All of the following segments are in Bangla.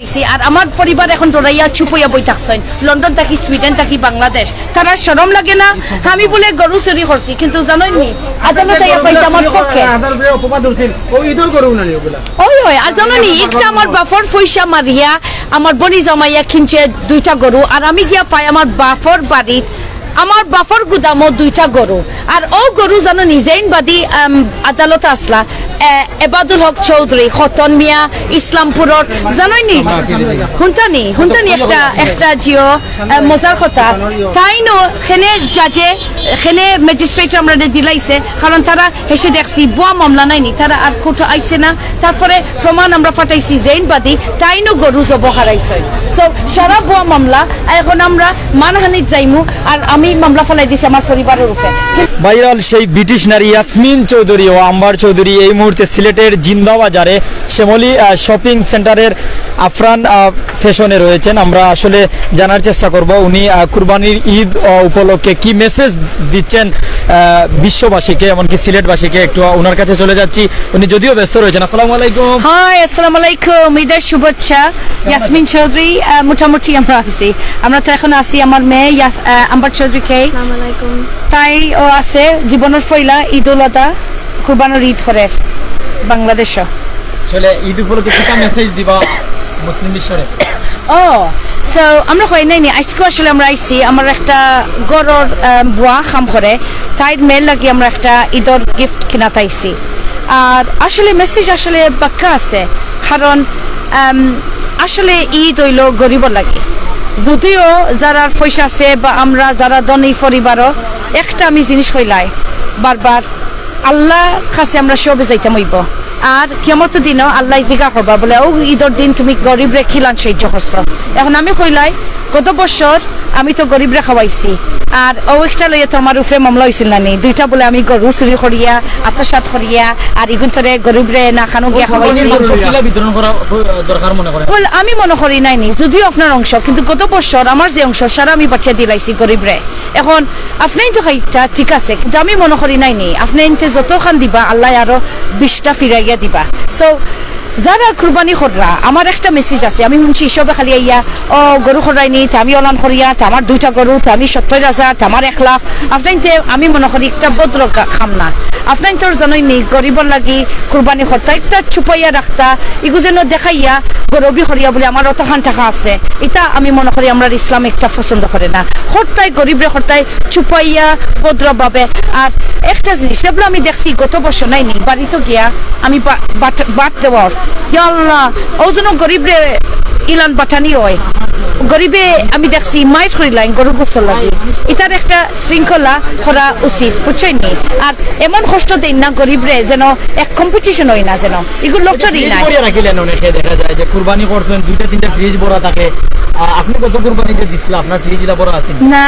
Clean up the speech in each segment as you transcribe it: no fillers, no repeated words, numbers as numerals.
আর আমার পরিবার এখন দৌড়াইয়া চুপ হইয়া বই থাকছেন লন্ডন থাকি সুইডেন থাকি বাংলাদেশ তারা শরম লাগে না আমি বলে গরু চুরি করছি কিন্তু জানোই নি আদালত আইয়া পাইছে আমার পক্ষে ওই ওই আর জানো নি একটা আমার বাফর পয়সা মারিয়া আমার বনি জমাইয়া কিনছে 2টা গরু আর আমি গিয়া পাই আমার বাফর বাড়িত আমার বাফর গুদামও 2টা গরু আর ও গরু জানো নিজেই বাদী আদালত আসলা এবাদুল হক চৌধুরী খতন মিয়া ইসলামপুরের জানোই নি হুনতানি একটা জিও মজার কথা তাই নো খেনে জাজে খেনে ম্যাজিস্ট্রেট আমরা দিলাইছে কারণ তারা হেসে দেখছি বুয়া মামলা নাইনি তারা আর কোর্টে আইছে না তারপরে প্রমাণ আমরা ফাটাইছি জেইন বাদী তাই নো গরু জব হারাইছে সো সারা বুয়া মামলা এখন আমরা মানহানিত যাইমু আর আমি মামলা ফলাই দিছি আমার পরিবারের উপরে ভাইরাল সেই ব্রিটিশ নারী ইয়াসমিন চৌধুরী ও আম্বার চৌধুরী এই মুহূর্তে সিলেটের জিন্দাবাজারে শ্যামলী শপিং সেন্টারের আফরান ফ্যাশনে রয়েছেন আমরা আসলে জানার চেষ্টা করব উনি কুরবানির ঈদ উপলক্ষে কি মেসেজ দিচ্ছেন বিশ্ববাসীকে এমনকি সিলেটবাসীকে একটু ওনার কাছে চলে যাচ্ছি উনি যদিও ব্যস্ত রয়েছেন আসসালামু আলাইকুম হাই আসসালামু আলাইকুম ঈদের শুভেচ্ছা ইয়াসমিন চৌধুরী মোটামুটি আমরা তো এখন আছি আমার মেয়ে আম্বার চৌধুরী কে আসসালামু আলাইকুম তাই ও আছে জীবনের পয়লা ঈদ উল আদহা কুরবানির ঈদ করে বাংলাদেশ আসলে ঈদ উপলক্ষে কি মেসেজ দিবা মুসলিম বিশ্বরে ও সো আমরা হয় নাই আজকে আসলে আমরা আইছি আমার একটা গরর বুয়া খাম করে তাই মেল লাগি আমরা একটা ঈদের গিফট কিনা তাইছি আর আসলে মেসেজ আসলে বাক্কা আছে কারণ আসলে ঈদ হইল গরিবর লাগে যদিও যারা পয়সা আছে বা আমরা যারা ধনী পরিবারও একটা আমি জিনিস হইলাই বারবার আল্লাহ কাছে আমরা সবে যাইতাম হইব আর কিয়ামত দিনও আল্লাহ জিজ্ঞা করবা বলে ও ঈদের দিন তুমি গরিব রে খিলান সহ্য করছো এখন আমি কইলাই গত বছর আমি তো গরিব রে খাওয়াইছি আর ও একটা লইয়া তো আমার উপরে মামলা হয়েছিল না নি 2টা বলে আমি গরু চুরি করিয়া আত্মসাৎ করিয়া আর ইগুন ধরে গরিব রে না খানো গিয়া খাওয়াইছি আমি মনে করি নাই নি যদিও আপনার অংশ কিন্তু গত বছর আমার যে অংশ সারা আমি বাচ্চা দিলাইছি গরিব রে এখন আপনি তো খাইটা ঠিক আছে কিন্তু আমি মনে করি নাই নি আপনি যত খান দিবা আল্লাহ আরো 20টা ফিরাইয়া দিবা সো যারা কুরবানি কররা আমার একটা মেসেজ আছে আমি শুনছি সবে খালি আইয়া ও গরু খরাইনি আমি অলান করিয়া আমার 2টা গরু আমি 70,000 আমার 1 লাখ আপনাইতে আমি মনে করি একটা বদ্র খাম না আপনাই তোর জানোই নি গরিবর লাগি কুরবানি করতা একটা চুপাইয়া রাখতা ইগু যেন দেখাইয়া গরবি করিয়া বলে আমার অতখান টাকা আছে এটা আমি মনে করি আমরা ইসলাম একটা পছন্দ করে না হরতাই গরিবরে হরতাই চুপাইয়া ভদ্রভাবে আর একটা জিনিস যেগুলো আমি দেখছি গত বছর নাইনি বাড়িতে গিয়া আমি বাট দেওয়ার আল্লাহ ও যেন গরিবরে ইলান বাটানি হয় গরিবে আমি দেখছি মাইট করিলাম গরু গোসল লাগে এটার একটা শৃঙ্খলা করা উচিত বুঝছেন নি আর এমন কষ্ট দেন না গরিবরে যেন এক কম্পিটিশন হয় না যেন এগুলো লক্ষ্যই না দেখা যায় যে কুরবানি করছেন 2টা 3টা ফ্রিজ ভরা থাকে আপনি কত কুরবানি যে দিছিল আপনার ফ্রিজটা ভরা আছে না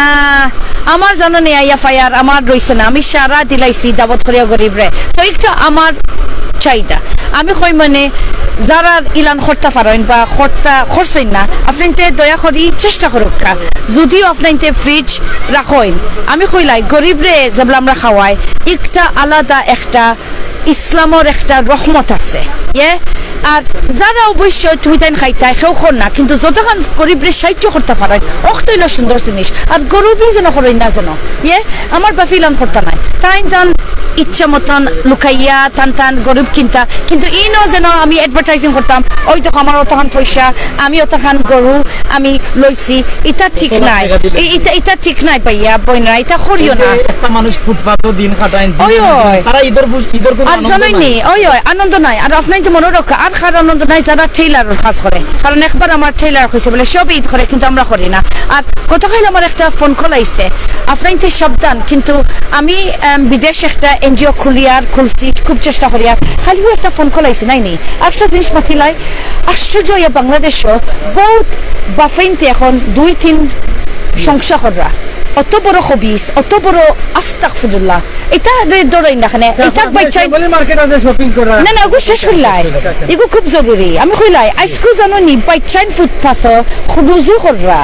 আমার জানো নি আইয়া ফায়ার আমার রইছে না আমি সারা দিলাইছি দাবত করিয়া গরিবরে তো একটা আমার চাইদা আমি কই মানে যারা ইলান খরতা পারেন বা খরতা খরচেন না আপনাইতে দয়া করি চেষ্টা করুক যদিও আপনাইতে ফ্রিজ রাখেন আমি কইলাই গরিবরে যেগুলো আমরা খাওয়াই একটা আলাদা একটা ইসলামের একটা রহমত আছে আর যারা অবশ্যই তুমি তাই খাইতাই সেও খর না কিন্তু যতক্ষণ গরিবরে সাহায্য করতে পারেন অতইল সুন্দর জিনিস আর গরিবই যেন করেন না যেন আমার বাপি ইলান করতে নাই তাই যান ইচ্ছা মতন লুকাইয়া টান গরিব কিনতা কিন্তু ইনো যেন আমি অ্যাডভার্টাইজিং করতাম ওই তো আমার অতখান পয়সা আমি অতখান গরু আমি লইছি এটা ঠিক নাই এটা ঠিক নাই পাইয়া বইনা এটা করিও না একটা মানুষ ফুটপাতও দিন কাটায় তারা ঈদের আর জানাই নি ওই আনন্দ নাই আর আপনার তো মনে রাখা আর খার আনন্দ নাই যারা টেইলারের কাজ করে কারণ একবার আমার টেইলার হয়েছে বলে সব ঈদ করে কিন্তু আমরা করি না আর গতকাল আমার একটা ফোন কল আইছে আপনার তো সাবধান কিন্তু আমি বিদেশ একটা এনজিও খুলছি খুব চেষ্টা করি আর খালিও একটা ফোন কল আইছে নাই নি একটা জিনিস মাথিলাই আশ্চর্য ইয়া বাংলাদেশও বহুত বাফাইনতে এখন 2-3 সংসার করা অত বড় খবিস অত বড় আস্তাগফিরুল্লাহ এটা দরাই না খানে এটা বাচ্চাই বলি মার্কেট আছে শপিং করা না ওগো শেষ হইলাই এগো খুব জরুরি আমি কইলাই আইসকু জানো নি বাচ্চাই ফুটপাথ খুদুজু কররা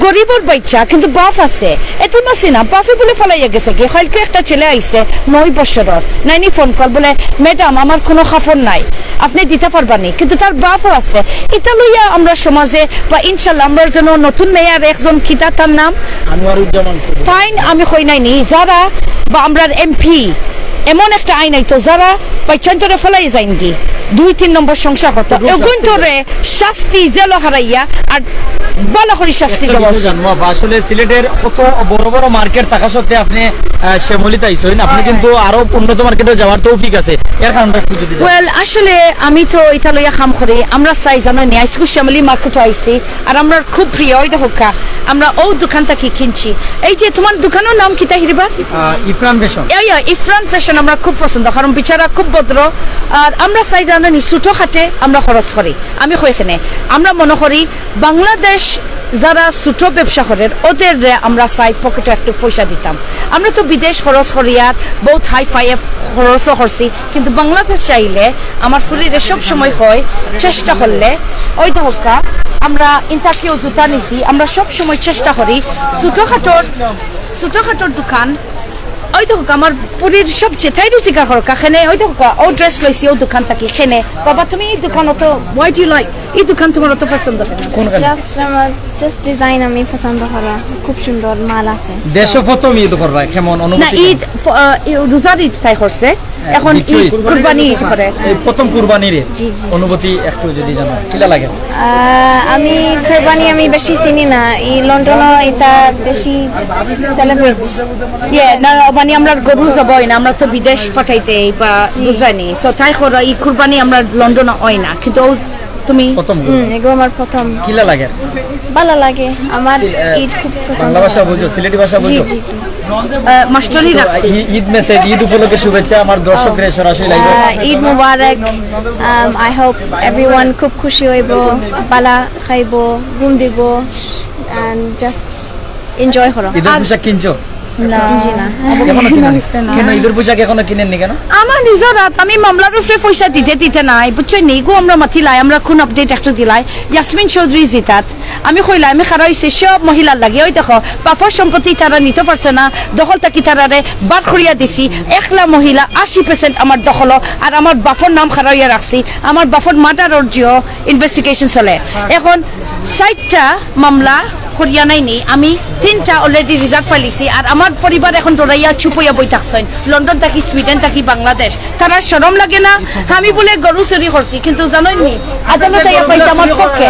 গরিবর বাচ্চা কিন্তু বাপ আছে এতে মাসি না বাপে বলে ফেলাইয়া গেছে কি কালকে একটা ছেলে আইছে 9 বছরের নাইনি ফোন কল বলে ম্যাডাম আমার কোনো খাফর নাই আপনি দিতে পারবানি কিন্তু তার বাপও আছে এটা লইয়া আমরা সমাজে বা ইনশাল্লাহ আমরা যেন নতুন মেয়ার একজন খিতা তার নাম তাই আমি কই নাইনি যারা বা আমরা এমপি এমন একটা আইন আইতো যারা বাচ্চান্তরে ফেলাই যাইন কি 2-3 নম্বর সংসার করতো এগুন্তরে শাস্তি জেল হারাইয়া আর বালা করে শাস্তি দেব আসলে সিলেটের কত বড় বড় মার্কেট থাকা সত্ত্বেও আপনি শ্যামলীতে আইছেন আপনি কিন্তু আরো উন্নত মার্কেটে যাওয়ার তৌফিক আছে এর কারণটা একটু যদি ওয়েল আসলে আমি তো এটা লইয়া কাম করি আমরা চাই জানো নি আইসকু শ্যামলী মার্কেটে আইছি আর আমরা খুব প্রিয় ওই দেখো আমরা ও দোকানটা কি কিনছি এই যে তোমার দোকানের নাম কি তাহিরিবা ইফরান ফ্যাশন ইফরান ফ্যাশন আমরা খুব পছন্দ কারণ বিচারা খুব ভদ্র আর আমরা চাই জানো নি ছোট খাটে আমরা খরচ করি আমি কইখানে আমরা মনে করি বাংলাদেশ যারা ছোট ব্যবসা করেন ওদের আমরা চাই পকেটে একটু পয়সা দিতাম আমরা তো বিদেশ খরচ করি আর বহুত হাই ফাই খরচও করছি কিন্তু বাংলাদেশ চাইলে আমার ফুলিরে সব সময় হয় চেষ্টা করলে ওই ধক্কা আমরা ইন্টারভিউ জুতা নিছি আমরা সব সময় চেষ্টা করি ছোটখাটোর দোকান ওই দেখো আমার পুরীর সবচেয়ে তাই রুচিকা হরকা খেনে ওই দেখো ও ড্রেস লইছি ও দোকান থাকি খেনে বাবা তুমি এই দোকান তো ওয়াই ডু লাইক এই দোকান তোমার তো পছন্দ হয় জাস্ট ডিজাইন আমি পছন্দ করা খুব সুন্দর মাল আছে দেশে প্রথম ঈদ করবা কেমন অনুভূতি না ঈদ রোজার ঈদ তাই করছে এখন ঈদ কুরবানি ঈদ করে এই প্রথম কুরবানির অনুভূতি একটু যদি জানো কিলা লাগে আমি কুরবানি আমি বেশি চিনি না এই লন্ডনে এটা বেশি সেলিব্রেট না মানে আমরা গরু যাবই না আমরা তো বিদেশ পাঠাইতে বা বুঝাইনি সো তাই করে এই কুরবানি আমরা লন্ডনে হয় না কিন্তু তুমি প্রথম এগো আমার প্রথম কিলা লাগে ভালো লাগে আমার ঈদ খুব পছন্দ বাংলা ভাষা বুঝো সিলেটি ভাষা বুঝো জি জি মাস্টারি রাখছি ঈদ মেসেজ ঈদ উপলক্ষে শুভেচ্ছা আমার দর্শকদের সরাসরি live Eid Mubarak I hope everyone খুব খুশি হইব বালা খাইব ঘুম দিব এন্ড জাস্ট এনজয় করো ঈদের পোশাক কিনছো না এখনো কিনেননি কেন ঈদের পোশাক এখনো কিনেননি কেন আমার নিজের রাত আমি মামলার উপরে পয়সা দিতে নাই বুঝছো নেগো আমরা মাতিলাই আমরা কোন আপডেট একটু দিলাই ইয়াসমিন চৌধুরী জিতাত আমি কইলাই আমি খারা হইছে সব মহিলার লাগে ওই দেখো বাপর সম্পত্তি তারা নিতে পারছে না দখল থাকি তারারে বার করিয়া দিছি একলা মহিলা 80% আমার দখল আর আমার বাপর নাম খারা হইয়া রাখছি আমার বাপর মার্ডারর জিও ইনভেস্টিগেশন চলে এখন 60টা মামলা করিয়া নাইনি আমি 3টা অলরেডি রিজার্ভ ফাইলিছি আর আমার পরিবার এখন দৌড়াইয়া চুপইয়া বই থাকছেন লন্ডন থাকি সুইডেন থাকি বাংলাদেশ তারা শরম লাগে না আমি বলে গরু চুরি করছি কিন্তু জানোই নি আদালত আইয়া পাইছে আমার পক্ষে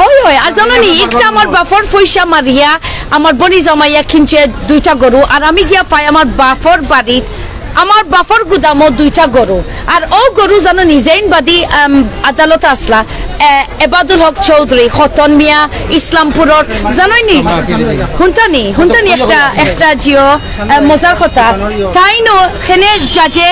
ওই আর জানো নি একটা আমার বাপর পয়সা মারিয়া আমার বনি জমাইয়া কিনছে 2টা গরু আর আমি গিয়া পাই আমার বাপর বাড়িত আমার বাপর গুদামও 2টা গরু আর ও গরু জানো নিজেই বাদী আদালত আসলা এবাদুল হক চৌধুরী খতন মিয়া ইসলামপুরের জানোই নি হুনতানি একটা জিও মজার কথা তাই নো খেনে জাজে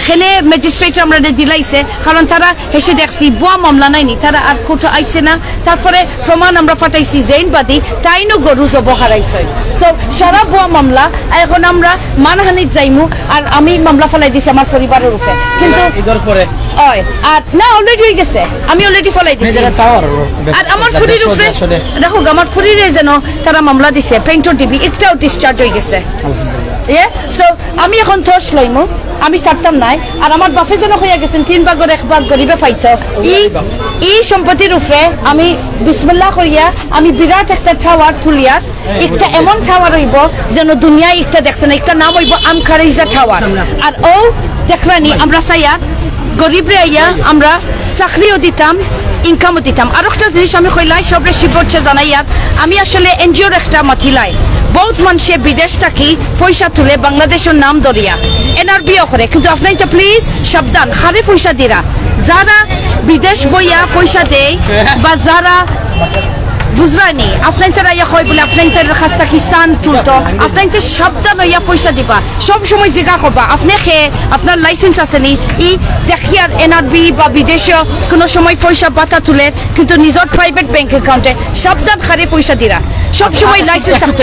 খেনে ম্যাজিস্ট্রেট আমরা দিলাইছে কারণ তারা হেসে দেখছি বুয়া মামলা নাইনি তারা আর কোর্টে আইছে না তারপরে প্রমাণ আমরা ফাটাইছি জেইনবাদী তাই নো গরু জব হারাইছে সো সারা বুয়া মামলা এখন আমরা মানহানিত যাইমু আর আমি মামলা ফেলাই দিছি আমার পরিবারের উপরে কিন্তু ঈদের পরে ওই আর না অলরেডি হয়ে গেছে আমি অলরেডি ফলাই দিছি আর আমার ফুরির উপরে দেখো আমার ফুরিরে যেন তারা মামলা দিছে পেইন্টর টিভি একটাও ডিসচার্জ হয়ে গেছে সো আমি এখন থস লইমু আমি ছাড়তাম নাই আর আমার বাপে যেন হইয়া গেছেন 3 ভাগের 1 ভাগ গরিবে ফাইতো এই সম্পত্তির উপরে আমি বিসমিল্লাহ করিয়া আমি বিরাট একটা টাওয়ার তুলিয়ার একটা এমন টাওয়ার হইব যেন দুনিয়ায় একটা দেখছেন একটা নাম হইব আমখারিজা টাওয়ার আর ও দেখরানি আমরা চাইয়া গরিবরে আইয়া আমরা চাকরিও দিতাম ইনকামও দিতাম আর একটা জিনিস আমি কইলাই সবরে শিবচ্ছে জানাইয়ার আমি আসলে এনজিওর একটা মাথিলাই বহুত মানুষে বিদেশ থাকি পয়সা তুলে বাংলাদেশের নাম দরিয়া এনআরবিও করে কিন্তু আপনারা প্লিজ সাবধান হারে পয়সা দিরা যারা বিদেশ বইয়া পয়সা দেয় বা যারা বুঝরানি আপনারা ইয়া হয় বলে আপনাদের খাস্তা কিসান তুলতো আপনাদের সাবধান হইয়া পয়সা দিবা সব সময় জিজ্ঞাসা করবা আপনি আপনার লাইসেন্স আছে নি ই দেখিয়ার এনআরবি বা বিদেশে কোনো সময় পয়সা বাতা তুলে কিন্তু নিজের প্রাইভেট ব্যাংক অ্যাকাউন্টে সাবধান হারে পয়সা দিরা সব সময় লাইসেন্স থাকতো